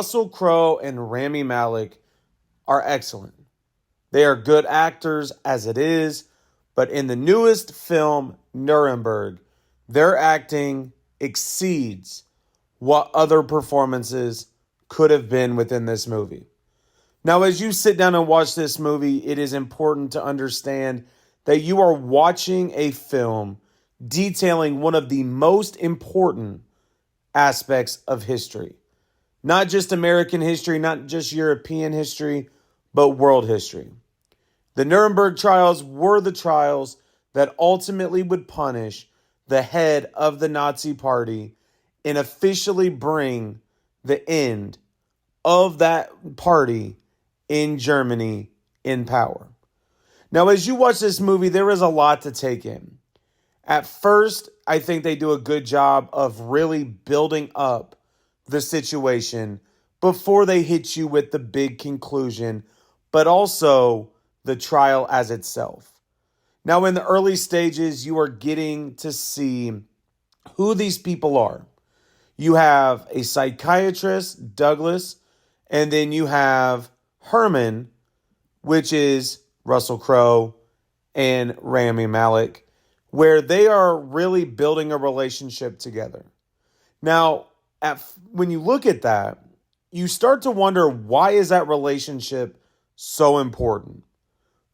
Russell Crowe and Rami Malek are excellent. They are good actors as it is, but in the newest film, Nuremberg, their acting exceeds what other performances could have been within this movie. Now, as you sit down and watch this movie, it is important to understand that you are watching a film detailing one of the most important aspects of history. Not just American history, not just European history, but world history. The Nuremberg trials were the trials that ultimately would punish the head of the Nazi Party and officially bring the end of that party in Germany in power. Now, as you watch this movie, there is a lot to take in. At first, I think they do a good job of really building up the situation before they hit you with the big conclusion, but also the trial as itself. Now, in the early stages, you are getting to see who these people are. You have a psychiatrist, Douglas, and then you have Herman, which is Russell Crowe and Rami Malek, where they are really building a relationship together. Now, when you look at that, you start to wonder, why is that relationship so important?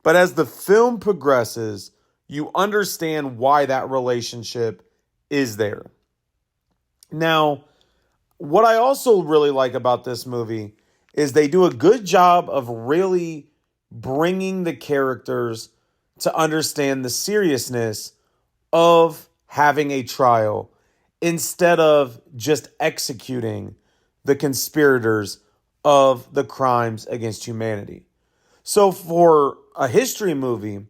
But as the film progresses, you understand why that relationship is there. Now, what I also really like about this movie is they do a good job of really bringing the characters to understand the seriousness of having a trial instead of just executing the conspirators of the crimes against humanity. So for a history movie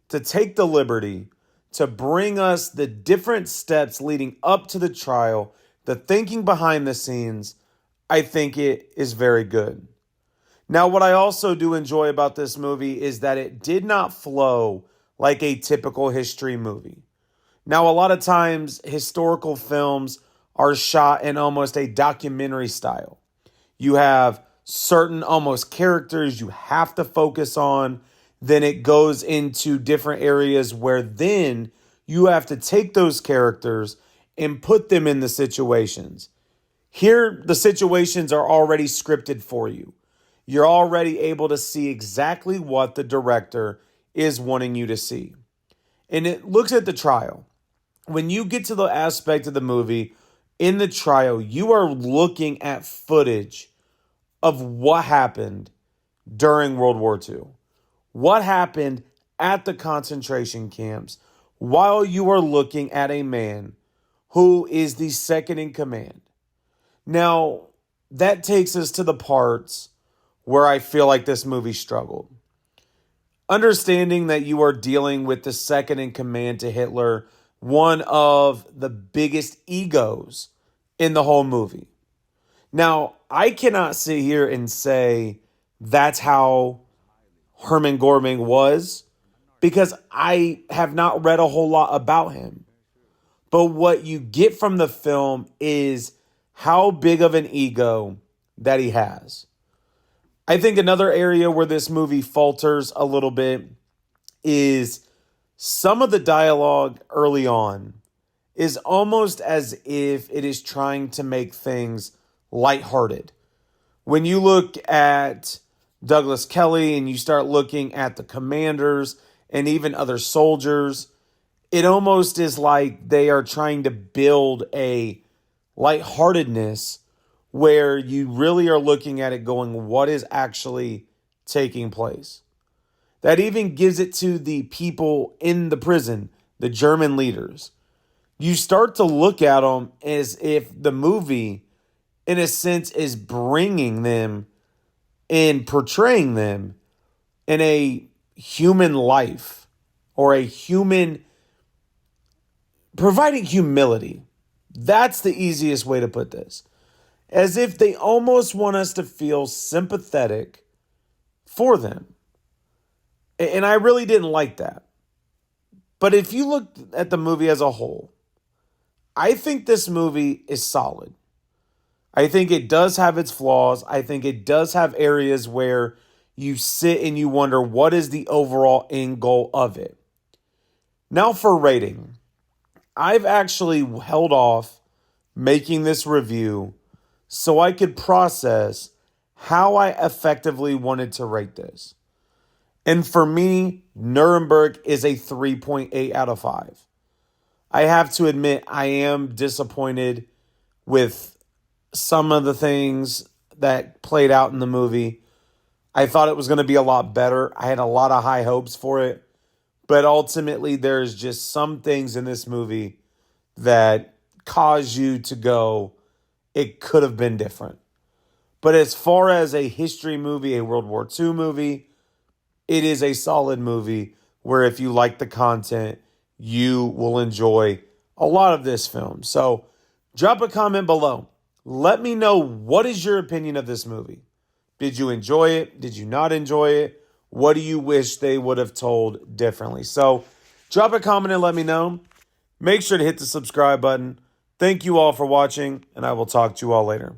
to take the liberty to bring us the different steps leading up to the trial, the thinking behind the scenes, I think it is very good. Now, what I also do enjoy about this movie is that it did not flow like a typical history movie. Now, a lot of times, historical films are shot in almost a documentary style. You have certain almost characters you have to focus on. Then it goes into different areas where then you have to take those characters and put them in the situations. Here, the situations are already scripted for you. You're already able to see exactly what the director is wanting you to see. And it looks at the trial. When you get to the aspect of the movie, in the trial, you are looking at footage of what happened during World War II. What happened at the concentration camps while you are looking at a man who is the second in command. Now, that takes us to the parts where I feel like this movie struggled. Understanding that you are dealing with the second in command to Hitler, one of the biggest egos in the whole movie. Now, I cannot sit here and say that's how Herman Goring was, because I have not read a whole lot about him. But what you get from the film is how big of an ego that he has. I think another area where this movie falters a little bit is some of the dialogue early on is almost as if it is trying to make things lighthearted. When you look at Douglas Kelly and you start looking at the commanders and even other soldiers, it almost is like they are trying to build a lightheartedness where you really are looking at it going, what is actually taking place? That even gives it to the people in the prison, the German leaders. You start to look at them as if the movie, in a sense, is bringing them and portraying them in a human life or a human, providing humility. That's the easiest way to put this. As if they almost want us to feel sympathetic for them. And I really didn't like that. But if you look at the movie as a whole, I think this movie is solid. I think it does have its flaws. I think it does have areas where you sit and you wonder, what is the overall end goal of it? Now for rating. I've actually held off making this review so I could process how I effectively wanted to rate this. And for me, Nuremberg is a 3.8 out of 5. I have to admit, I am disappointed with some of the things that played out in the movie. I thought it was going to be a lot better. I had a lot of high hopes for it. But ultimately, there's just some things in this movie that cause you to go, it could have been different. But as far as a history movie, a World War II movie, it is a solid movie where if you like the content, you will enjoy a lot of this film. So drop a comment below. Let me know, what is your opinion of this movie? Did you enjoy it? Did you not enjoy it? What do you wish they would have told differently? So drop a comment and let me know. Make sure to hit the subscribe button. Thank you all for watching, and I will talk to you all later.